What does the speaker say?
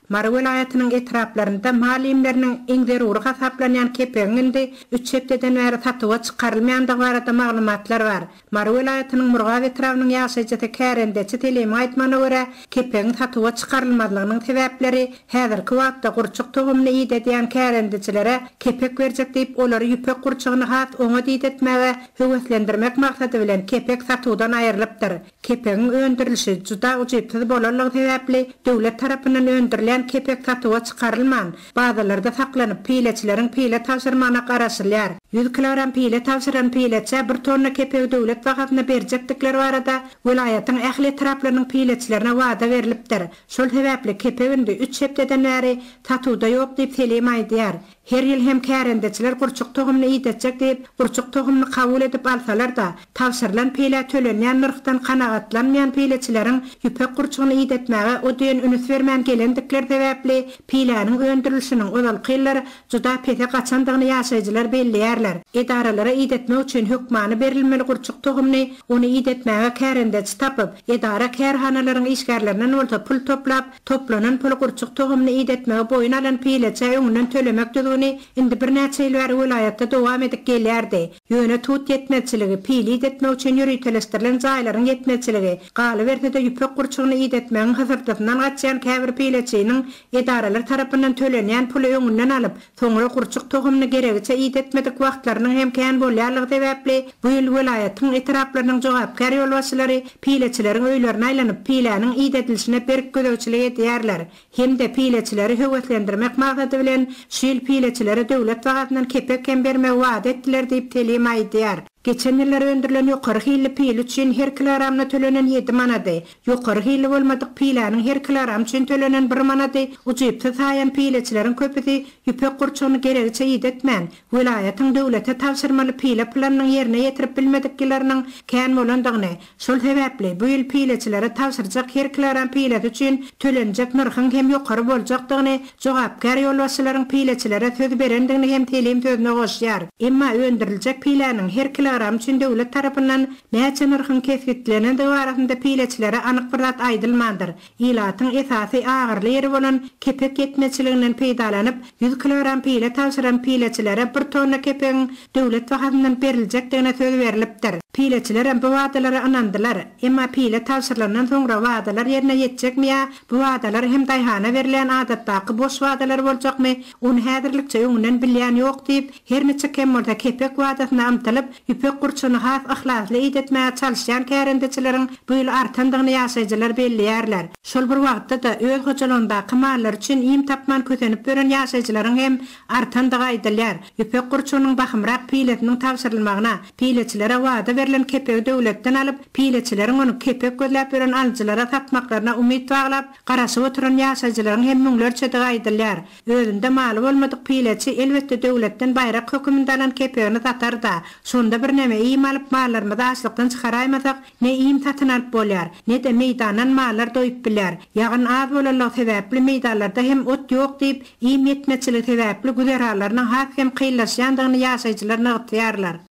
Mara vilayetinin etraflarında malimlerinin ingderuri hasaplanan kepeğinde 3 hepteden beri tatıva çıkarılmayan barada maglumatlar var. Mara vilayetinin Murgav etrafının yaşayıcıda kärendeci telemi aytmana göre kepeğin tatıva çıkarılmadığının sebepleri häzirki wagtda gurçuk tohumny iýdediýän kärendecilere kepek berjek diýip olary ýüpek gurçugyny hat oňa diýdetmäge höwetlendirmek maksady bilen kepek satuwdan aýrylypdyr. Kepegiň öndürilişi juda ujypsy bolarlygy sebäpli döwlet tarapyndan öndürilen kepek satuwa çıkarylman. Bazalarda saklanyp pileçileriň pile taşyrmana garaşylýar. 100 kilogram pile taşyran pileçe 1 tonna kepek döwlet wagtyna berjekdikleri barada vilayatyň ähli taraplarynyň pileçilerine wada berilipdir. Şol sebäpli kepeginde 3 hepteden beri tatuwda ýok diýip selim aýdýar. Her ýyl hem kärendeciler gurçuk tohumny iýdetjek diýip gurçuk tohumny kabul edip alsalar da tawsyrylan pile tölenýän nyrkdan kanagatlanmayan pileçileriň ýüpek gurçugyny iýdetmäge o diýen ünüs bermän gelendikler sebäpli pileniň öndürilişiniň ozalky ýyllary juda pete gaçandygyny ýaşaýjylar belliýärler. Edaralara iýdetmek üçin hökmany berilmeli gurçuk tohumny ony iýdetmäge kärendeci tapyp edara kärhanalaryň işgärlerinden bolsa pul toplap toplanan pul gurçuk tohumny iýdetmäge boyun alan pileçe öňünden tölemek indi bir näçe ýyl bäri vilayatda dowam edip gelýärdi. Ýöne tut ýetmezçiligi, pili iýdetmek üçin ýürütelestirilen jaýlaryň ýetmezçiligi, galy berde ýüpek gurçugyny iýdetmägiň hazırdygynyň gaçýan käbir pileçiniň edaralar tarapyndan tölenýän puly öňünden alyp, soňra gurçuk tohumny geregiçe iýdetmedik wagtlarynyň hem kän bolýarlygy sebäpli bu ýyl vilayatyň etraplarynyň jogapkar ýolbaşçylary pileçileriň öýlerine aýlanyp pileniň iýdetilişine berk gödäwçilik edýärler. Hem de pileçileri höwetlendirmek maksady bilen şil pileçilere döwlet wagtynyň kepek hem bermek wada etdiler diýip telim aýdýar. Geçen ýyllar öndürilen ýokary hily pil üçin her kilogramna tölenen 7 manady. Ýokary hily bolmadyk pileniň her kilogram üçin tölenen 1 manady. Ujypsy saýan pileçileriň köpüsi ýüpek gurçugyny geregiçe iýdetmän. Vilayatyň döwlete tawsyrmaly pile planynyň ýerine ýetirip bilmedikleriniň kän bolandygyny. Şol sebäpli bu ýyl pileçilere tawsyrjak her kilogram pile üçin tölenjek nyrkyň hem ýokary boljakdygyny jogapkar ýolbaşçylaryň pileçilere söz berendigini hem telim sözüne goşýar. Emma öndüriljek pileniň her kilogram üçin döwlet tarapyndan näçe nyrkyň kesgitlenende barasynda pileçilere anyk bir zat aýdylmandyr. Ilatyň esasy agyrly ýeri bolan kepek ýetmezçiliginden peýdalanyp 100 kilogram pile tawsyran pileçilere 1 tonna kepegiň döwlet wagtynyň beriljakdygyna söz berilipdir. Pileçiler bu wagtylary anandylar. Emma pile tawsyrlandan soňra wagtylar ýerine ýetjekmi ýa bu wagtylar hem daýhana berilen adatdaky boş wagtylar boljakmy? Ony häzirlikçe öňünden bilýän ýok diýip her neçe kemmolda kepek wagtyna amtalyp ýüpek gurçugyny has ahlasly iýdetmäge çalyşýan kärendecileriň bu ýyl artandygyny ýaşaýjylar belliýärler. Şol bir wagtda da öz hojalandaky mallar üçin iýim tapman kötenip beren ýaşaýjylaryň hem artandygy aýdylýar. Ýüpek gurçugynyň bahymrak piletiniň tawsyrylmagyna pileçilere wada berilen kepegi döwletden alyp pileçileriň ony kepek gözläp beren alyjylara satmaklaryna umyt baglap garaşyp oturan ýaşaýjylaryň hem müňlerçe aýdylýar. Özünde maly bolmadyk pileçi elbetde döwletden bayrak höküminde alan kepegini satar da şonda bir näme iýim alyp mallarymyzy açlykdan çykaraýmasak ne iýim satyn alyp bolýar, ne de meýdandan mallar doýup bilýär. Ýagyn az bolanlyk sebäpli meýdanlarda hem ot ýok diýip iýim ýetmezçiligi sebäpli güzeralarynyň has hem kıylaşýandygyny ýaşaýjylar nygtýarlar.